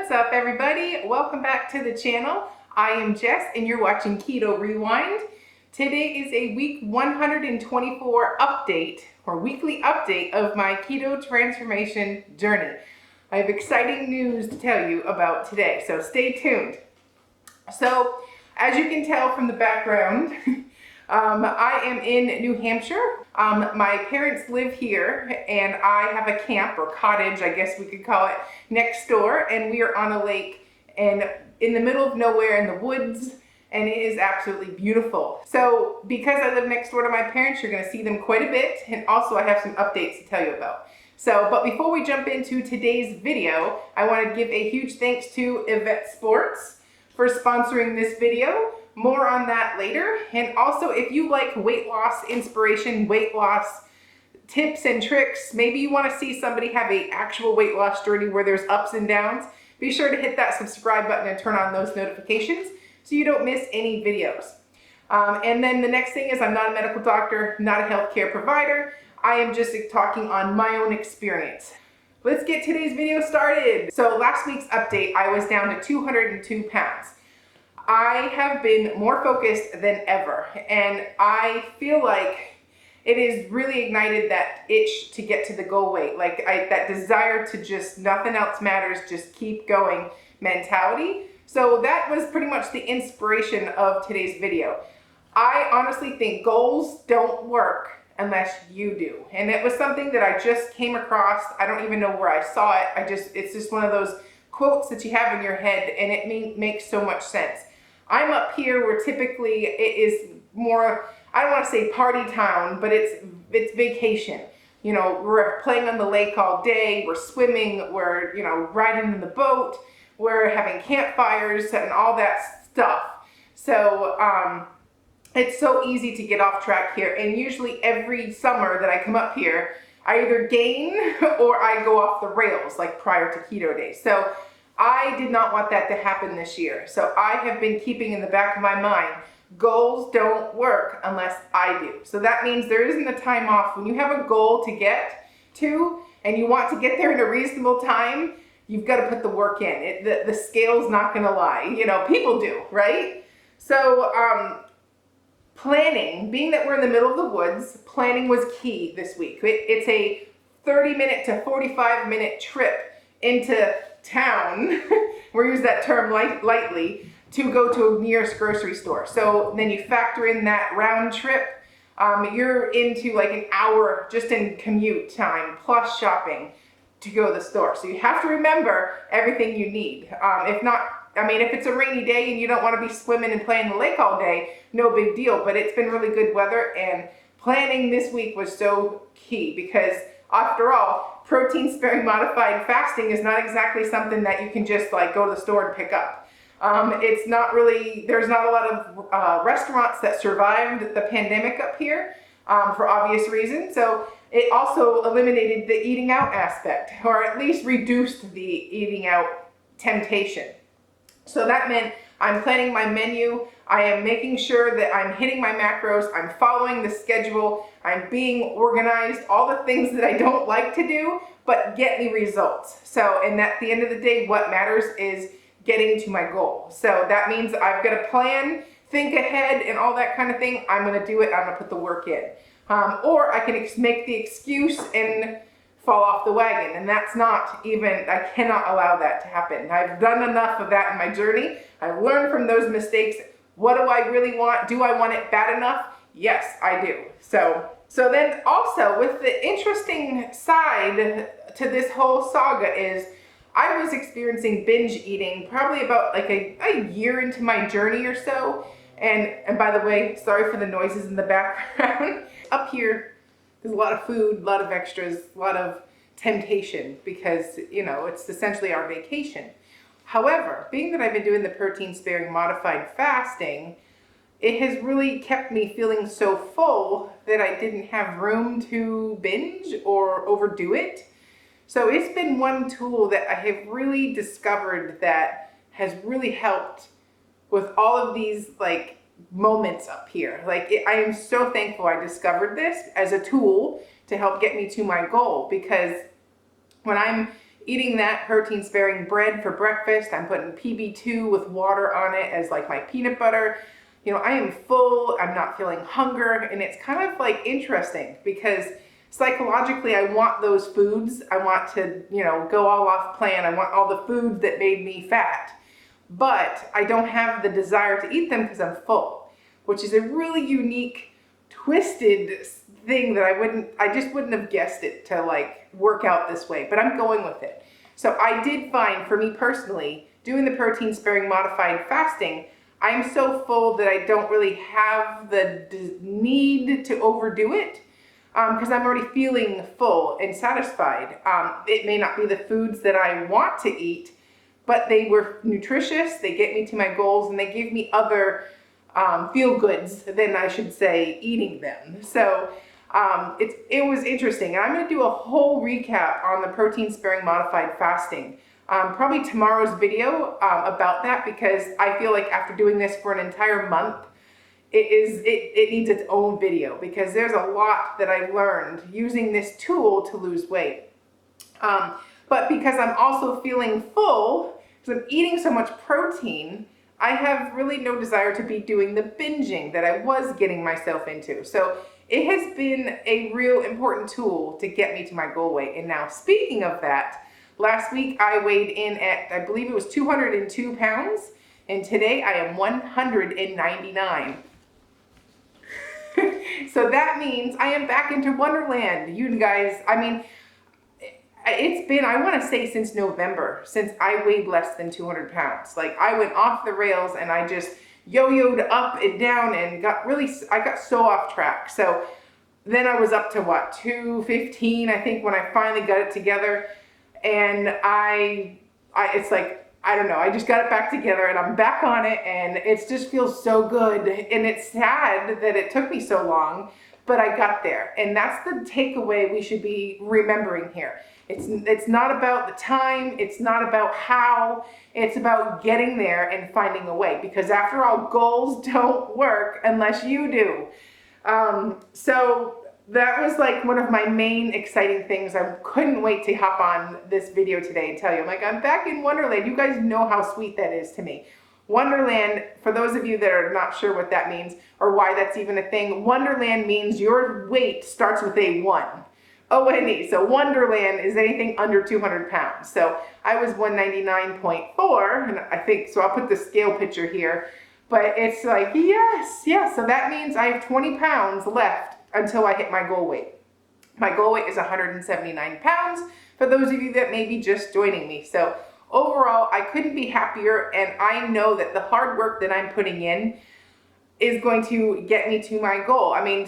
What's up, everybody? Welcome back to the channel. I am Jess and you're watching Keto Rewind. Today is a week 124 update or weekly update of my keto transformation journey. I have exciting news to tell you about today, so stay tuned. So, as you can tell from the background, I am in New Hampshire. My parents live here and I have a camp or cottage, I guess we could call it, next door, and we are on a lake and in the middle of nowhere in the woods, and it is absolutely beautiful. So because I live next door to my parents, you're gonna see them quite a bit, and also I have some updates to tell you about. So, but before we jump into today's video, I wanna give a huge thanks to Yvette Sports for sponsoring this video. More on that later. And also, if you like weight loss inspiration, weight loss tips and tricks, maybe you want to see somebody have an actual weight loss journey where there's ups and downs, be sure to hit that subscribe button and turn on those notifications so you don't miss any videos. And then the next thing is, I'm not a medical doctor, not a healthcare provider. I am just talking on my own experience. Let's get today's video started. So last week's update, I was down to 202 pounds. I have been more focused than ever, and I feel like it has really ignited that itch to get to the goal weight, like that desire to just nothing else matters, just keep going mentality. So that was pretty much the inspiration of today's video. I honestly think goals don't work unless you do, and it was something that I just came across. I don't even know where I saw it. It's just one of those quotes that you have in your head, and it makes so much sense. I'm up here where typically it is more, I don't want to say party town, but it's vacation. You know, we're playing on the lake all day, we're swimming, we're, riding in the boat, we're having campfires and all that stuff. So it's so easy to get off track here. And usually every summer that I come up here, I either gain or I go off the rails like prior to keto days. So I did not want that to happen this year. So I have been keeping in the back of my mind, goals don't work unless I do. So that means there isn't a time off. When you have a goal to get to and you want to get there in a reasonable time, you've got to put the work in. The scale's not going to lie. People do, right? So planning, being that we're in the middle of the woods, planning was key this week. It's a 30-minute to 45-minute trip into town, we use that term lightly, to go to a nearest grocery store. So then you factor in that round trip, you're into like an hour just in commute time plus shopping to go to the store. So you have to remember everything you need. If not, if it's a rainy day and you don't want to be swimming and playing in the lake all day, no big deal, but it's been really good weather, and planning this week was so key because after all, protein sparing modified fasting is not exactly something that you can just go to the store and pick up. It's not really, there's not a lot of restaurants that survived the pandemic up here for obvious reasons. So it also eliminated the eating out aspect, or at least reduced the eating out temptation. So that meant I'm planning my menu, I am making sure that I'm hitting my macros, I'm following the schedule, I'm being organized, all the things that I don't like to do, but get me results. So, and at the end of the day, what matters is getting to my goal. So that means I've got to plan, think ahead, and all that kind of thing. I'm going to do it, I'm going to put the work in. Or I can make the excuse and fall off the wagon, and that's not even, I cannot allow that to happen. I've done enough of that in my journey. I've learned from those mistakes. What do I really want? Do I want it bad enough? Yes, I do. So then also with the interesting side to this whole saga is I was experiencing binge eating probably about like a year into my journey or so. And by the way, sorry for the noises in the background. Up here, there's a lot of food, a lot of extras, a lot of temptation because, it's essentially our vacation. However, being that I've been doing the protein sparing modified fasting, it has really kept me feeling so full that I didn't have room to binge or overdo it. So it's been one tool that I have really discovered that has really helped with all of these moments up here. I am so thankful I discovered this as a tool to help get me to my goal, because when I'm eating that protein sparing bread for breakfast. I'm putting PB2 with water on it as like my peanut butter. You know, I am full, I'm not feeling hunger, and it's kind of like interesting because psychologically I want those foods. I want to, you know, go all off plan. I want all the foods that made me fat, but I don't have the desire to eat them because I'm full, which is a really unique, twisted thing that I just wouldn't have guessed it to like work out this way, but I'm going with it. So I did find, for me personally, doing the protein sparing modified fasting, I'm so full that I don't really have the need to overdo it because I'm already feeling full and satisfied. It may not be the foods that I want to eat, but they were nutritious, they get me to my goals, and they give me other feel goods than I should say eating them. So it was interesting. And I'm going to do a whole recap on the protein sparing modified fasting. Probably tomorrow's video about that, because I feel like after doing this for an entire month, it needs its own video, because there's a lot that I learned using this tool to lose weight. But because I'm also feeling full, because I'm eating so much protein, I have really no desire to be doing the binging that I was getting myself into. So it has been a real important tool to get me to my goal weight. And now, speaking of that, last week I weighed in at, I believe it was 202 pounds, and today I am 199. So that means I am back into Wonderland. You guys, I mean, it's been, I want to say since November, since I weighed less than 200 pounds. Like, I went off the rails and I just yo-yoed up and down and I got so off track. So then I was up to what, 215, I think, when I finally got it together. And it's like, I don't know, I just got it back together and I'm back on it, and it just feels so good. And it's sad that it took me so long, but I got there. And that's the takeaway we should be remembering here. It's not about the time, it's not about how, it's about getting there and finding a way, because after all, goals don't work unless you do. So that was like one of my main exciting things. I couldn't wait to hop on this video today and tell you. I'm like, I'm back in Wonderland. You guys know how sweet that is to me. Wonderland, for those of you that are not sure what that means or why that's even a thing, Wonderland means your weight starts with a 1. O-N-E. So Wonderland is anything under 200 pounds. So I was 199.4, and I think, so I'll put the scale picture here, but it's like, yes. So that means I have 20 pounds left until I hit my goal weight. My goal weight is 179 pounds for those of you that may be just joining me. So overall, I couldn't be happier, and I know that the hard work that I'm putting in is going to get me to my goal. I mean,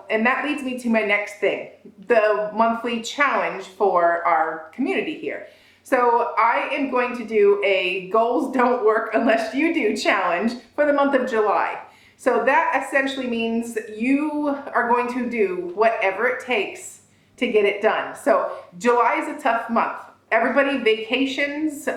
and that leads me to my next thing, the monthly challenge for our community here. So I am going to do a goals don't work unless you do challenge for the month of July. So that essentially means you are going to do whatever it takes to get it done. So July is a tough month. Everybody vacations,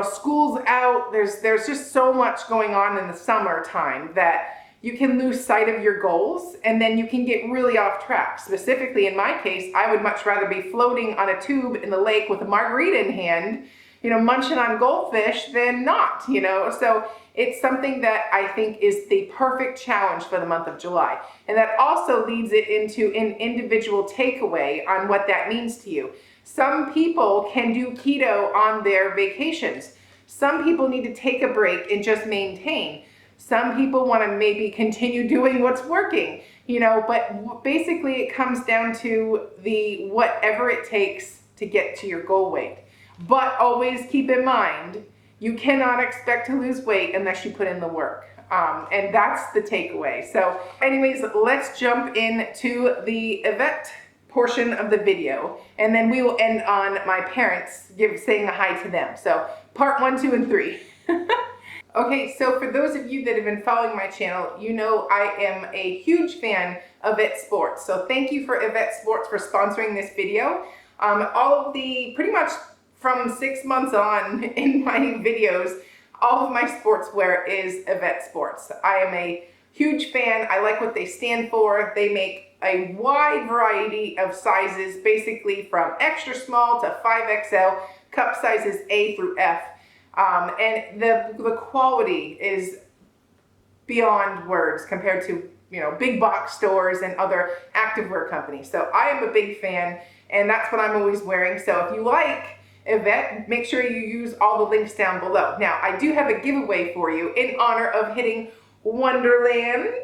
school's out. There's just so much going on in the summertime that you can lose sight of your goals, and then you can get really off track. Specifically in my case, I would much rather be floating on a tube in the lake with a margarita in hand, munching on goldfish than not, So it's something that I think is the perfect challenge for the month of July. And that also leads it into an individual takeaway on what that means to you. Some people can do keto on their vacations. Some people need to take a break and just maintain. Some people want to maybe continue doing what's working, but basically it comes down to the whatever it takes to get to your goal weight. But always keep in mind, you cannot expect to lose weight unless you put in the work. And that's the takeaway. So anyways, let's jump into the Yvette portion of the video, and then we will end on my parents saying a hi to them. So part 1, 2, and 3. Okay, so for those of you that have been following my channel, I am a huge fan of Yvette Sports. So thank you for Yvette Sports for sponsoring this video. Pretty much from 6 months on in my videos, all of my sportswear is Yvette Sports. I am a huge fan. I like what they stand for. They make a wide variety of sizes, basically from extra small to 5XL, cup sizes A through F. And the quality is beyond words compared to, you know, big box stores and other activewear companies. So I am a big fan, and that's what I'm always wearing. So if you like Yvette, make sure you use all the links down below. Now, I do have a giveaway for you in honor of hitting Wonderland.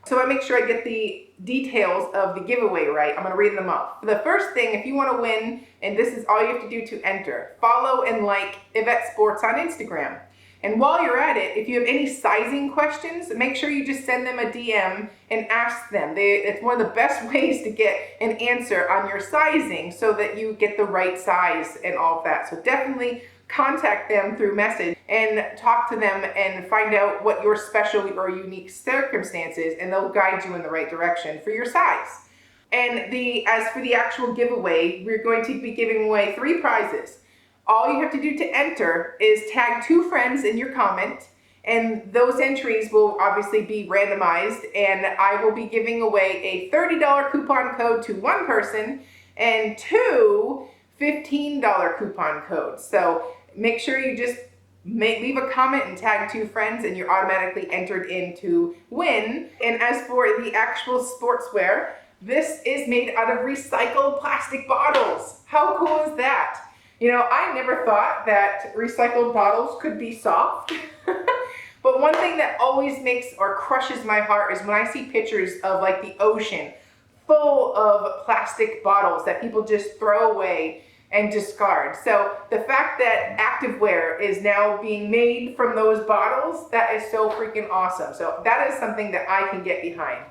So I make sure I get the details of the giveaway right. I'm gonna read them off. The first thing, if you wanna win, and this is all you have to do to enter, follow and like Yvette Sports on Instagram. And while you're at it, if you have any sizing questions, make sure you just send them a DM and ask them. It's one of the best ways to get an answer on your sizing so that you get the right size and all of that. So definitely contact them through message and talk to them and find out what your special or unique circumstances, and they'll guide you in the right direction for your size. And as for the actual giveaway, we're going to be giving away 3 prizes. All you have to do to enter is tag 2 friends in your comment, and those entries will obviously be randomized, and I will be giving away a $30 coupon code to 1 person and 2 $15 coupon codes. So make sure you just leave a comment and tag 2 friends, and you're automatically entered in to win. And as for the actual sportswear, this is made out of recycled plastic bottles. How cool is that? You know, I never thought that recycled bottles could be soft. But one thing that always makes or crushes my heart is when I see pictures of like the ocean full of plastic bottles that people just throw away and discard. So the fact that activewear is now being made from those bottles, that is so freaking awesome. So that is something that I can get behind.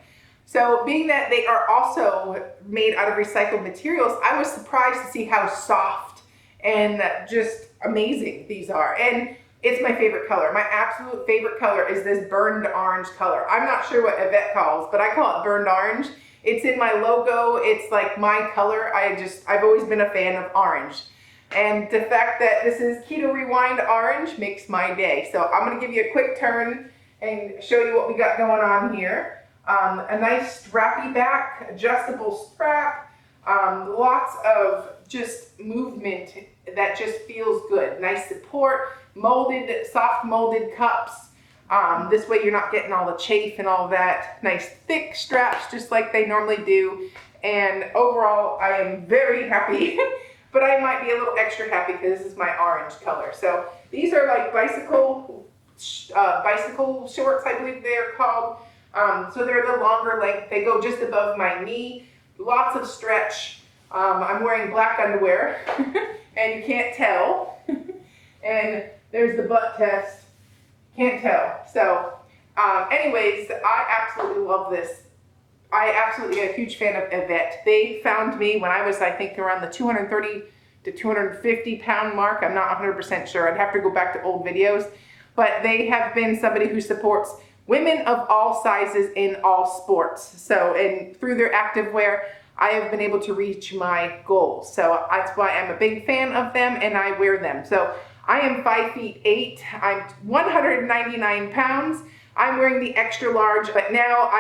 So being that they are also made out of recycled materials, I was surprised to see how soft and just amazing these are. And it's my favorite color. My absolute favorite color is this burned orange color. I'm not sure what Yvette calls, but I call it burned orange. It's in my logo. It's like my color. I've always been a fan of orange. And the fact that this is Keto Rewind orange makes my day. So I'm gonna give you a quick turn and show you what we got going on here. A nice strappy back, adjustable strap, lots of just movement that just feels good. Nice support, molded, soft molded cups. This way you're not getting all the chafe and all that. Nice thick straps just like they normally do. And overall, I am very happy, but I might be a little extra happy because this is my orange color. So these are like bicycle shorts, I believe they're called. So they're the longer length. They go just above my knee. Lots of stretch. I'm wearing black underwear, and you can't tell. And there's the butt test. Can't tell. So, anyways, I absolutely love this. I absolutely am a huge fan of Yvette. They found me when I was, I think, around the 230 to 250 pound mark. I'm not 100% sure. I'd have to go back to old videos. But they have been somebody who supports women of all sizes in all sports. So, and through their activewear, I have been able to reach my goals. So that's why I'm a big fan of them, and I wear them. So I am 5'8". I'm 199 pounds. I'm wearing the extra large, but now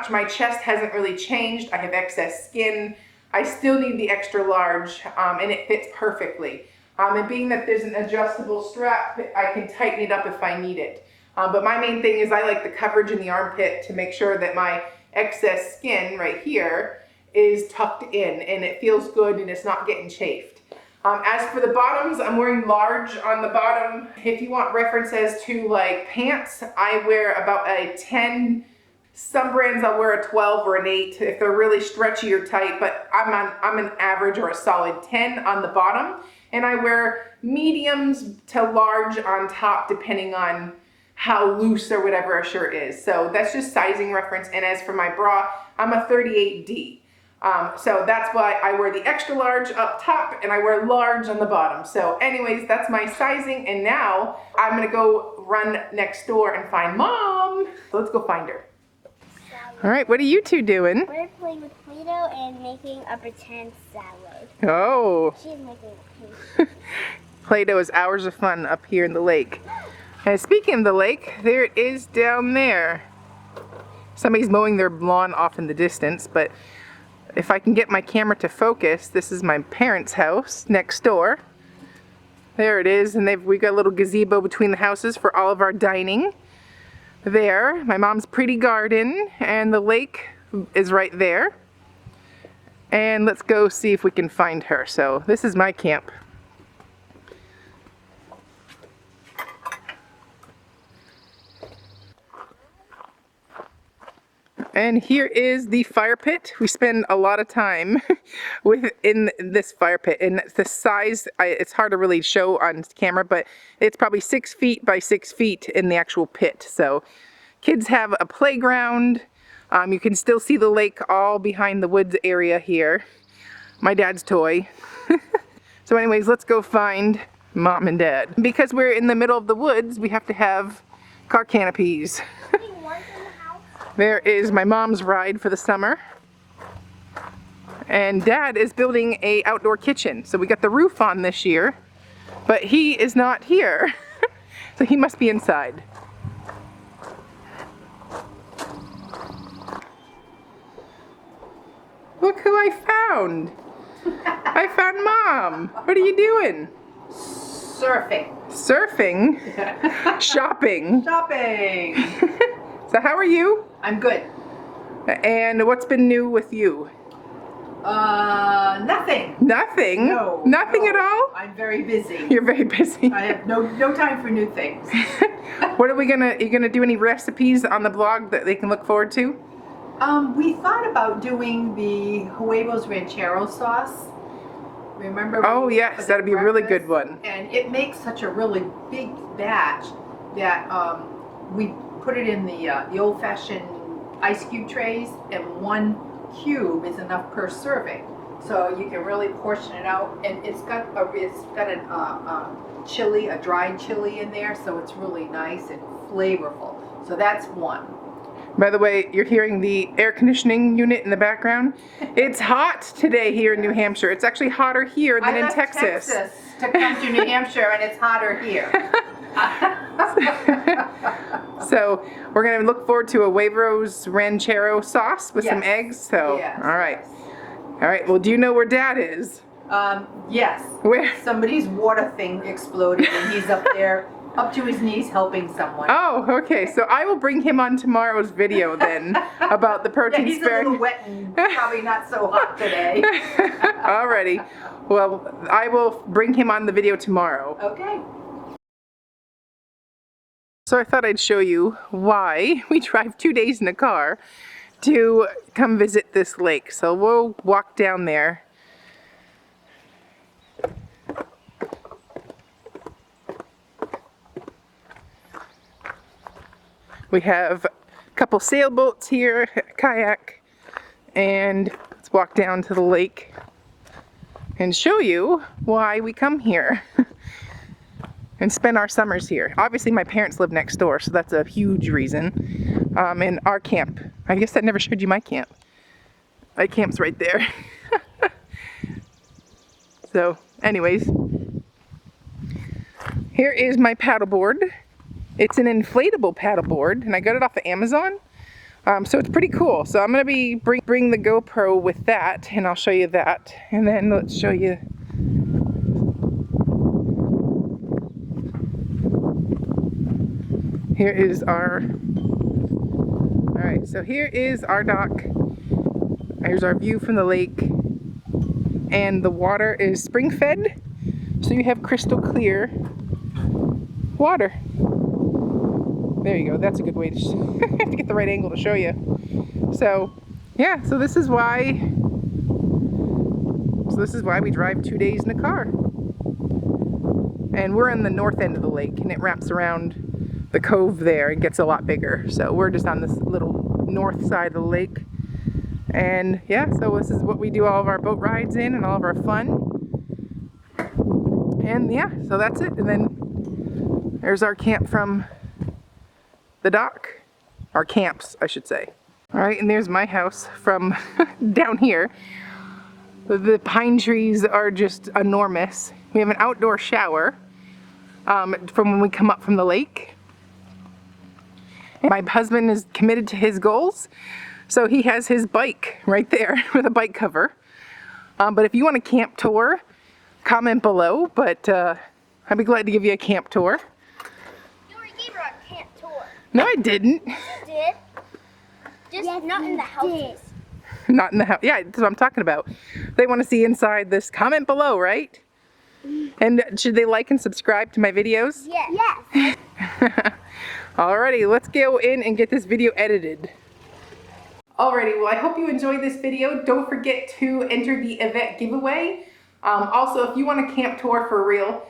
my chest hasn't really changed. I have excess skin. I still need the extra large, and it fits perfectly. And being that there's an adjustable strap, I can tighten it up if I need it. But my main thing is I like the coverage in the armpit to make sure that my excess skin right here is tucked in and it feels good and it's not getting chafed. As for the bottoms, I'm wearing large on the bottom. If you want references to like pants, I wear about a 10. Some brands I'll wear a 12 or an 8 if they're really stretchy or tight, but I'm an average or a solid 10 on the bottom. And I wear mediums to large on top depending on how loose or whatever a shirt is. So that's just sizing reference. And as for my bra, I'm a 38D. So that's why I wear the extra large up top and I wear large on the bottom. So anyways, that's my sizing. And now I'm gonna go run next door and find Mom. So let's go find her. All right, what are you two doing? We're playing with Play-Doh and making a pretend salad. Oh. She's making a cake. Play-Doh is hours of fun up here in the lake. And speaking of the lake, there it is down there. Somebody's mowing their lawn off in the distance, but if I can get my camera to focus, this is my parents' house next door. There it is, and we got a little gazebo between the houses for all of our dining. There, my mom's pretty garden, and the lake is right there. And let's go see if we can find her. So this is my camp. And here is the fire pit. We spend a lot of time in this fire pit, and the size, it's hard to really show on camera, but it's probably 6 feet by 6 feet in the actual pit. So kids have a playground. You can still see the lake all behind the woods area here. My dad's toy. So anyways, let's go find Mom and Dad. Because we're in the middle of the woods, we have to have car canopies. There is my mom's ride for the summer. And Dad is building a outdoor kitchen. So we got the roof on this year, but he is not here. So he must be inside. Look who I found. I found Mom. What are you doing? Surfing. Surfing? Shopping. Shopping. So how are you? I'm good. And what's been new with you? Nothing. Nothing? No. Nothing no. at all? I'm very busy. You're very busy. I have no time for new things. What are you gonna do any recipes on the blog that they can look forward to? We thought about doing the Huevos Ranchero sauce. Remember? Oh yes, that'd be a really good one. And it makes such a really big batch that we put it in the old-fashioned ice cube trays, and 1 cube is enough per serving. So you can really portion it out, and it's got a chili, a dried chili in there, so it's really nice and flavorful. So that's one. By the way, you're hearing the air conditioning unit in the background. It's hot today here in New Hampshire. It's actually hotter here than in Texas. To come to New Hampshire, and it's hotter here. So we're gonna look forward to a Huevos Ranchero sauce with some Yes. eggs. So Yes, all right, yes. all right. Well, do you know where Dad is? Yes. Where? Somebody's water thing exploded, and he's up there, up to his knees, helping someone. Oh, okay. So I will bring him on tomorrow's video then about the Yeah, protein he's a sparing. little wet and probably not so hot today. Alrighty. Well, I will bring him on the video tomorrow. Okay. So I thought I'd show you why we drive 2 days in a car to come visit this lake. So we'll walk down there. We have a couple sailboats here, a kayak, and let's walk down to the lake and show you why we come here and spend our summers here. Obviously my parents live next door, so that's a huge reason. And our camp, I guess I never showed you my camp. My camp's right there. So anyways, here is my paddleboard. It's an inflatable paddleboard, and I got it off of Amazon. So it's pretty cool. So I'm gonna be bring the GoPro with that, and I'll show you that. And then let's show you. Here is our, all right, so here is our dock. Here's our view from the lake. And the water is spring fed, so you have crystal clear water. There you go, that's a good way to, I have to get the right angle to show you. So, yeah, so this is why we drive 2 days in a car. And we're on the north end of the lake, and it wraps around the cove there and gets a lot bigger. So we're just on this little north side of the lake. And yeah, so this is what we do all of our boat rides in and all of our fun. And yeah, so that's it. And then there's our camp from the dock. Our camps, I should say. All right, and there's my house from down here. The pine trees are just enormous. We have an outdoor shower from when we come up from the lake. My husband is committed to his goals, so he has his bike right there with a bike cover. But if you want a camp tour, comment below, but I'd be glad to give you a camp tour. You already gave her a camp tour. No, I didn't. You did. Just not in the houses. Not in the house. Yeah, that's what I'm talking about. They want to see inside this. Comment below, right? And should they like and subscribe to my videos? Yes. Yes. Alrighty, let's go in and get this video edited. Alrighty, well, I hope you enjoyed this video. Don't forget to enter the Yvette giveaway. Also, if you want a camp tour for real,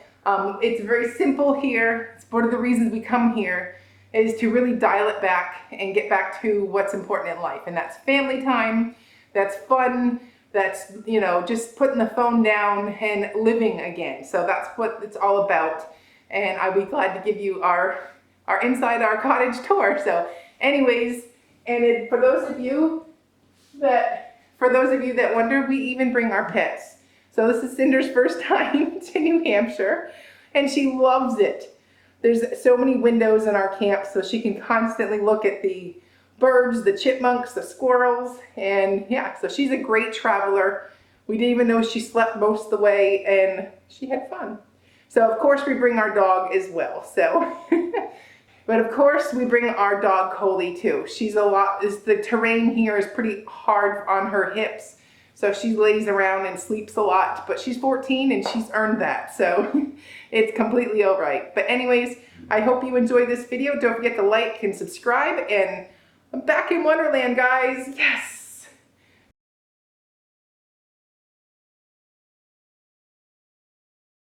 it's very simple here. It's one of the reasons we come here is to really dial it back and get back to what's important in life. And that's family time, that's fun, that's, you know, just putting the phone down and living again. So that's what it's all about. And I'll be glad to give you our inside our cottage tour. So anyways, and for those of you that wonder, we even bring our pets. So this is Cinder's first time to New Hampshire, and she loves it. There's so many windows in our camp, so she can constantly look at the birds, the chipmunks, the squirrels, and yeah, so she's a great traveler. We didn't even know she slept most of the way, and she had fun. So of course we bring our dog as well. So, but of course we bring our dog Coley too. The terrain here is pretty hard on her hips. So she lays around and sleeps a lot, but she's 14 and she's earned that. So it's completely all right. But anyways, I hope you enjoyed this video. Don't forget to like and subscribe, and I'm back in Wonderland, guys. Yes.